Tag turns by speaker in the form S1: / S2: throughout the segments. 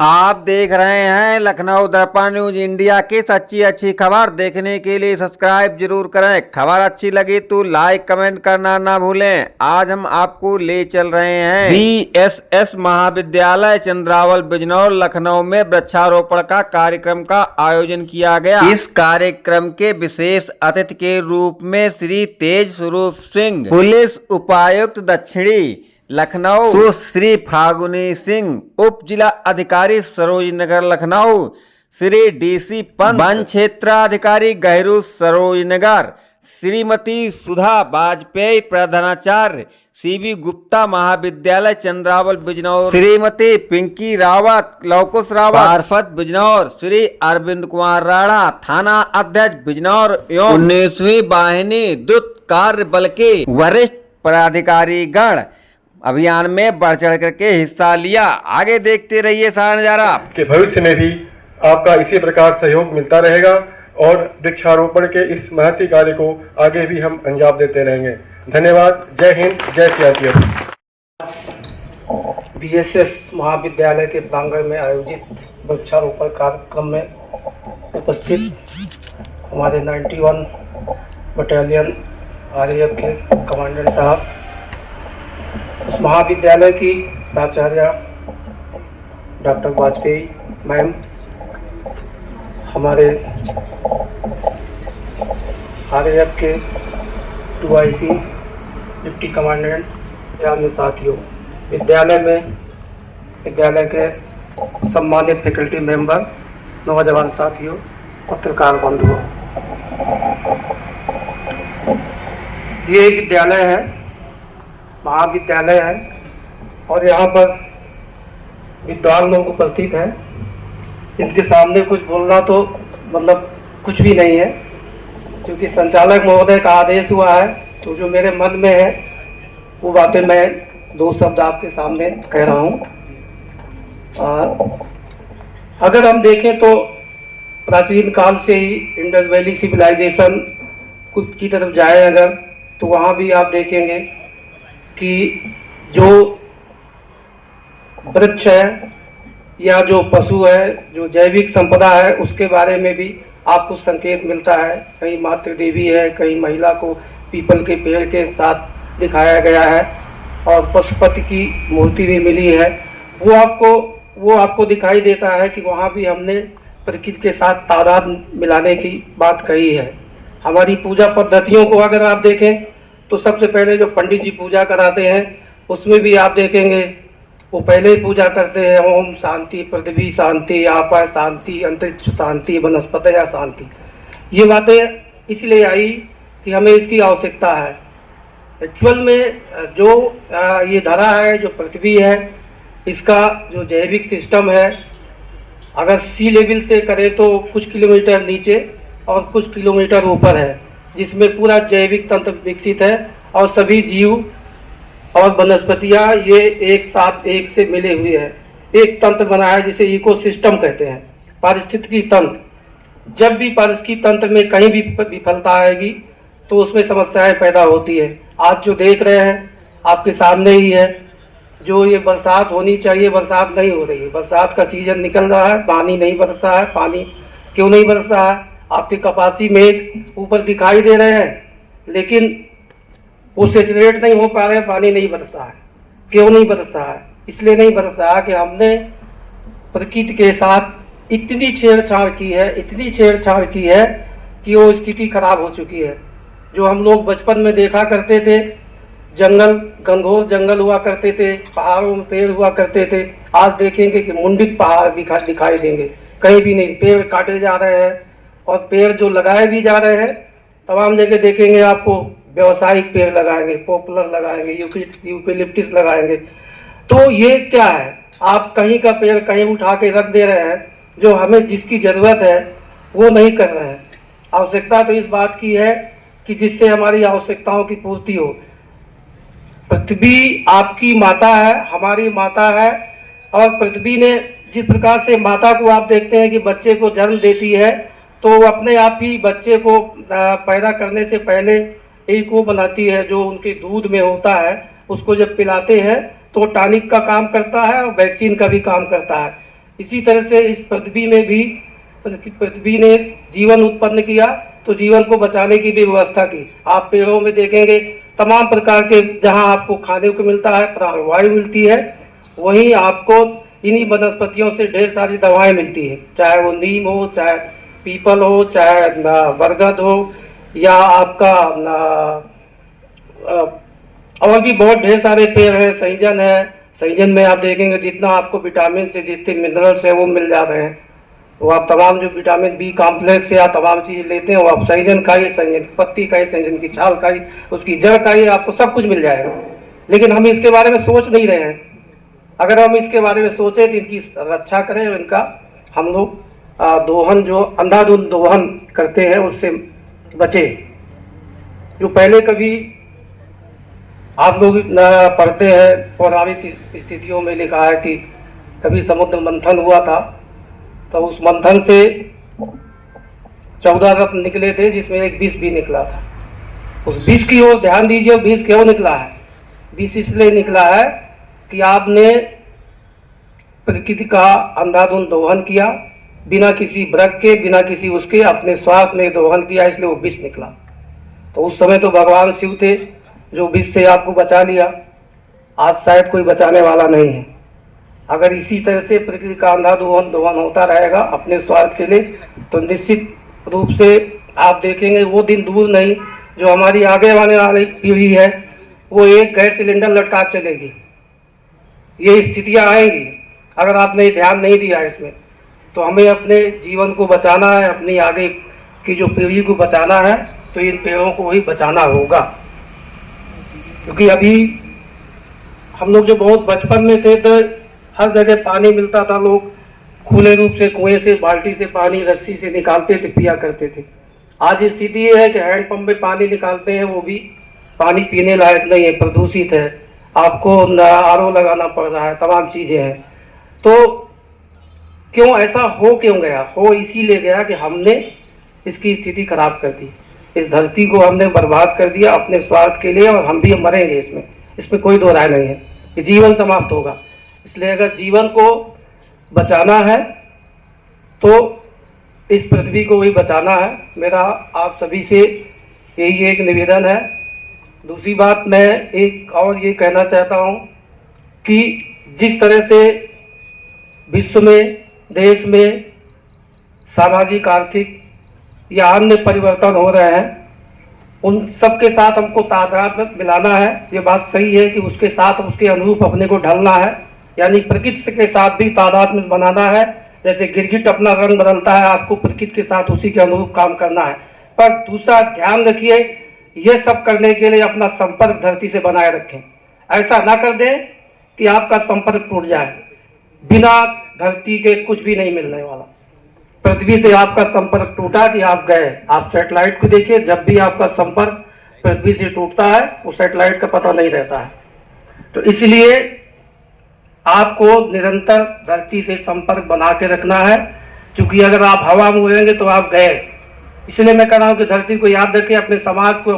S1: आप देख रहे हैं लखनऊ दर्पण न्यूज इंडिया की सच्ची अच्छी खबर। देखने के लिए सब्सक्राइब जरूर करें। खबर अच्छी लगी तो लाइक कमेंट करना ना भूलें। आज हम आपको ले चल रहे हैं VSS महाविद्यालय चंद्रावल बिजनौर लखनऊ में वृक्षारोपण का कार्यक्रम का आयोजन किया गया। इस कार्यक्रम के विशेष अतिथि के रूप में श्री तेज स्वरूप सिंह, पुलिस उपायुक्त दक्षिणी लखनऊ, सुश्री फागुनी सिंह, उप जिला अधिकारी सरोजनगर लखनऊ, श्री DC पंत, वन क्षेत्राधिकारी गहरू सरोजनगर, श्रीमती सुधा वाजपेयी प्रधानाचार्य CB गुप्ता महाविद्यालय चंद्रावल बिजनौर, श्रीमती पिंकी रावत लौकुश रावत पार्षद बिजनौर, श्री अरविंद कुमार राणा थाना अध्यक्ष बिजनौर एवं 19वीं वाहिनी द्रुत कार्य बल के वरिष्ठ पदाधिकारी गण अभियान में बढ़ चढ़ करके हिस्सा लिया। आगे देखते रहिए सारा नजारा।
S2: के भविष्य में भी आपका इसी प्रकार सहयोग मिलता रहेगा और वृक्षारोपण के इस महती कार्य को आगे भी हम अंजाम देते रहेंगे। धन्यवाद। जय हिंद, जय सीआरपीएफ।
S3: VSS महाविद्यालय के प्रांगण में आयोजित वृक्षारोपण कार्यक्रम में उपस्थित हमारे 91 बटालियन RAF के कमांडेंट साहब, इस महाविद्यालय की प्राचार्य डॉक्टर वाजपेयी मैम, हमारे RAF के 2IC डिप्टी कमांडेंट या अन्य साथियों, विद्यालय के सम्मानित फैकल्टी मेंबर, नौजवान साथियों, पत्रकार बंधुओं, ये विद्यालय है, महाविद्यालय है और यहाँ पर विद्वान लोग उपस्थित हैं। इनके सामने कुछ बोलना तो मतलब कुछ भी नहीं है, क्योंकि संचालक महोदय का आदेश हुआ है। तो जो मेरे मन में है वो बातें मैं दो शब्द आपके सामने कह रहा हूँ। अगर हम देखें तो प्राचीन काल से ही इंडस वैली सिविलाइजेशन की तरफ जाए अगर, तो वहाँ भी आप देखेंगे कि जो वृक्ष है या जो पशु है, जो जैविक संपदा है, उसके बारे में भी आपको संकेत मिलता है। कहीं मातृ देवी है, कहीं महिला को पीपल के पेड़ के साथ दिखाया गया है और पशुपति की मूर्ति भी मिली है। वो आपको दिखाई देता है कि वहाँ भी हमने प्रकृति के साथ तादाद मिलाने की बात कही है। हमारी पूजा पद्धतियों को अगर आप देखें तो सबसे पहले जो पंडित जी पूजा कराते हैं उसमें भी आप देखेंगे वो पहले ही पूजा करते हैं ओम शांति, पृथ्वी शांति, आपा शांति, अंतरिक्ष शांति, वनस्पतया शांति। ये बातें इसलिए आई कि हमें इसकी आवश्यकता है। एक्चुअल में जो ये धरा है, जो पृथ्वी है, इसका जो जैविक सिस्टम है, अगर सी लेवल से करें तो कुछ किलोमीटर नीचे और कुछ किलोमीटर ऊपर है, जिसमें पूरा जैविक तंत्र विकसित है और सभी जीव और वनस्पतियाँ ये एक साथ एक से मिले हुए हैं। एक तंत्र बना है जिसे इकोसिस्टम कहते हैं, पारिस्थितिकी तंत्र। जब भी पारिस्थितिकी तंत्र में कहीं भी विफलता आएगी तो उसमें समस्याएं पैदा होती है। आज जो देख रहे हैं आपके सामने ही है, जो ये बरसात होनी चाहिए बरसात नहीं हो रही है। बरसात का सीजन निकल रहा है, पानी नहीं बरस रहा है। पानी क्यों नहीं बरस रहा है? आपके कपासी मेघ ऊपर दिखाई दे रहे हैं लेकिन वो सेचुरेट नहीं हो पा रहे हैं, पानी नहीं बरस रहा है। क्यों नहीं बरस रहा है? इसलिए नहीं बरस रहा है कि हमने प्रकृति के साथ इतनी छेड़छाड़ की है कि वो स्थिति खराब हो चुकी है। जो हम लोग बचपन में देखा करते थे, जंगल, घनघोर जंगल हुआ करते थे, पहाड़ों में पेड़ हुआ करते थे, आज देखेंगे कि मुंडित पहाड़ दिखाई देंगे, कहीं भी नहीं। पेड़ काटे जा रहे हैं और पेड़ जो लगाए भी जा रहे हैं, तमाम जगह देखेंगे आपको व्यवसायिक पेड़ लगाएंगे, पॉपुलर लगाएंगे, यूकेलिप्टिस लगाएंगे। तो ये क्या है? आप कहीं का पेड़ कहीं उठा के रख दे रहे हैं, जो हमें जिसकी जरूरत है वो नहीं कर रहे हैं। आवश्यकता तो इस बात की है कि जिससे हमारी आवश्यकताओं की पूर्ति हो। पृथ्वी आपकी माता है, हमारी माता है, और पृथ्वी ने जिस प्रकार से माता को आप देखते हैं कि बच्चे को जन्म देती है, तो वो अपने आप ही बच्चे को पैदा करने से पहले एक वो बनाती है जो उनके दूध में होता है। उसको जब पिलाते हैं तो टॉनिक का काम करता है और वैक्सीन का भी काम करता है। इसी तरह से इस पृथ्वी में भी पृथ्वी ने जीवन उत्पन्न किया, तो जीवन को बचाने की भी व्यवस्था की। आप पेड़ों में देखेंगे तमाम प्रकार के, जहां आपको खाने को मिलता है, प्राणवायु मिलती है, वहीं आपको इन्हीं वनस्पतियों से ढेर सारी दवाएं मिलती है, चाहे वो नीम हो, चाहे पीपल हो, चाहे बरगद हो, या आपका और भी बहुत ढेर सारे पेड़ हैं। सहजन है, सहजन में आप देखेंगे जितना आपको विटामिन से जितने मिनरल्स है वो मिल जा रहे हैं। वो आप तमाम जो विटामिन बी कॉम्प्लेक्स या तमाम चीज़ लेते हैं वो आप सहजन खाइए, सहजन की पत्ती खाइए, सहजन की छाल खाइए, उसकी जड़ खाइए, आपको सब कुछ मिल जाएगा। लेकिन हम इसके बारे में सोच नहीं रहे हैं। अगर हम इसके बारे में सोचें तो इनकी रक्षा करें, इनका हम लोग दोहन, जो अंधाधुंध दोहन करते हैं उससे बचे। जो पहले कभी आप लोग पढ़ते हैं पौराणिक स्थितियों में लिखा है कि कभी समुद्र मंथन हुआ था, तो उस मंथन से 14 रत्न निकले थे, जिसमें एक विष भी निकला था। उस विष की ओर ध्यान दीजिए। विष क्यों निकला है? विष इसलिए निकला है कि आपने प्रकृति का अंधाधुंध दोहन किया, बिना किसी व्रत के, बिना किसी उसके, अपने स्वार्थ में दोहन किया, इसलिए वो विष निकला। तो उस समय तो भगवान शिव थे जो विष से आपको बचा लिया। आज शायद कोई बचाने वाला नहीं है। अगर इसी तरह से प्रकृति का अंधाधुंध दोहन होता रहेगा अपने स्वार्थ के लिए, तो निश्चित रूप से आप देखेंगे वो दिन दूर नहीं जो हमारी आगे आने वाली पीढ़ी है वो एक गैस सिलेंडर लटका चलेगी। ये स्थितियां आएंगी अगर आपने ध्यान नहीं दिया इसमें। तो हमें अपने जीवन को बचाना है, अपनी आगे की जो पीढ़ी को बचाना है, तो इन पेड़ों को ही बचाना होगा। क्योंकि अभी हम लोग जो बहुत बचपन में थे तो हर जगह पानी मिलता था, लोग खुले रूप से कुएं से बाल्टी से पानी रस्सी से निकालते थे, पिया करते थे। आज स्थिति ये है कि हैंडपंप में पानी निकालते हैं, वो भी पानी पीने लायक नहीं है, प्रदूषित है, आपको आरओ लगाना पड़ रहा है, तमाम चीज़ें हैं। तो क्यों ऐसा हो क्यों गया? हो इसीलिए गया कि हमने इसकी स्थिति खराब कर दी, इस धरती को हमने बर्बाद कर दिया अपने स्वार्थ के लिए, और हम भी मरेंगे इसमें कोई दो राय नहीं है कि जीवन समाप्त होगा। इसलिए अगर जीवन को बचाना है तो इस पृथ्वी को भी बचाना है। मेरा आप सभी से यही एक निवेदन है। दूसरी बात मैं एक और ये कहना चाहता हूँ कि जिस तरह से विश्व में, देश में सामाजिक, आर्थिक या अन्य परिवर्तन हो रहे हैं, उन सब के साथ हमको तादाद में मिलाना है। ये बात सही है कि उसके साथ उसके अनुरूप अपने को ढलना है, यानी प्रकृति के साथ भी तादाद में बनाना है। जैसे गिरगिट अपना रंग बदलता है, आपको प्रकृति के साथ उसी के अनुरूप काम करना है। पर दूसरा ध्यान रखिए, ये सब करने के लिए अपना संपर्क धरती से बनाए रखें। ऐसा ना कर दें कि आपका संपर्क टूट जाए। बिना धरती के कुछ भी नहीं मिलने वाला। पृथ्वी से आपका संपर्क टूटा कि आप गए। आप सैटेलाइट को देखिए, जब भी आपका संपर्क पृथ्वी से टूटता है वो सैटेलाइट का पता नहीं रहता है। तो इसलिए आपको निरंतर धरती से संपर्क बना के रखना है, क्योंकि अगर आप हवा में उड़ेंगे तो आप गए। इसलिए मैं कह रहा हूँ कि धरती को याद रखिए, अपने समाज को,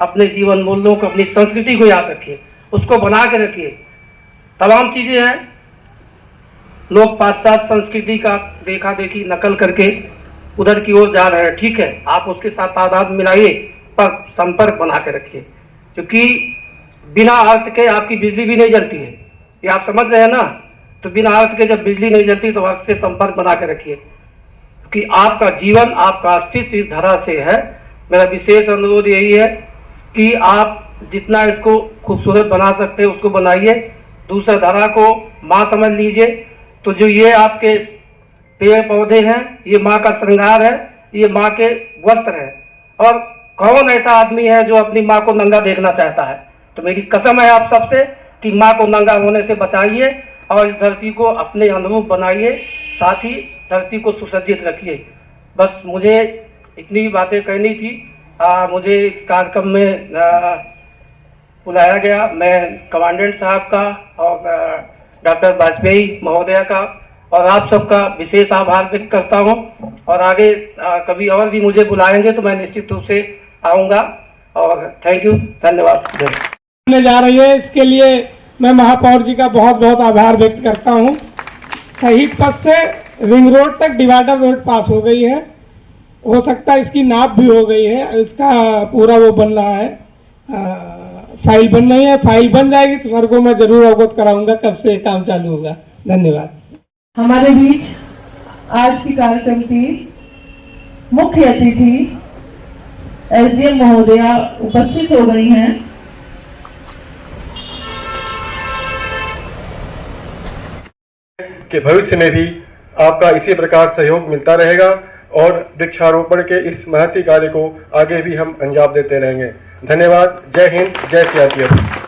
S3: अपने जीवन मूल्यों को, अपनी संस्कृति को याद रखिए, उसको बना के रखिए। तमाम चीज़ें हैं, लोग पाश्चात्य संस्कृति का देखा देखी नकल करके उधर की ओर जा रहे हैं। ठीक है, आप उसके साथ तादाद मिलाइए, पर संपर्क बना के रखिए, क्योंकि बिना अर्थ के आपकी बिजली भी नहीं जलती है। ये आप समझ रहे हैं ना? तो बिना अर्थ के जब बिजली नहीं जलती तो अर्थ से संपर्क बना के रखिए, क्योंकि आपका जीवन, आपका अस्तित्व इस धरा से है। मेरा विशेष अनुरोध यही है कि आप जितना इसको खूबसूरत बना सकते हैं उसको बनाइए। दूसरा धरा को माँ समझ लीजिए। तो जो ये आपके पेड़ पौधे हैं, ये माँ का श्रृंगार है, ये माँ के वस्त्र है। और कौन ऐसा आदमी है जो अपनी माँ को नंगा देखना चाहता है? तो मेरी कसम है आप सबसे कि माँ को नंगा होने से बचाइए और इस धरती को अपने अनुरूप बनाइए, साथ ही धरती को सुसज्जित रखिए। बस मुझे इतनी बातें कहनी थी। मुझे इस कार्यक्रम में बुलाया गया। मैं कमांडेंट साहब का और डॉक्टर वाजपेयी महोदया का और आप सबका विशेष आभार व्यक्त करता हूं। और आगे कभी और भी मुझे बुलाएंगे तो मैं निश्चित रूप से आऊँगा। और थैंक यू, धन्यवाद।
S4: जा रही है, इसके लिए मैं महापौर जी का बहुत बहुत आभार व्यक्त करता हूं। शहीद पथ से रिंग रोड तक डिवाइडर रोड पास हो गई है। हो सकता है इसकी नाप भी हो गई है, इसका पूरा वो बन रहा है, फाइल बन रही है। फाइल बन जाएगी तो सर को मैं जरूर अवगत कराऊंगा कब से काम चालू होगा। धन्यवाद।
S5: हमारे बीच आज की कार्यक्रम की मुख्य अतिथि एसडीएम महोदया उपस्थित हो गई हैं।
S2: कि भविष्य में भी आपका इसी प्रकार सहयोग मिलता रहेगा और वृक्षारोपण के इस महती कार्य को आगे भी हम अंजाम देते रहेंगे। धन्यवाद। जय हिंद, जय सीआरपीएफ।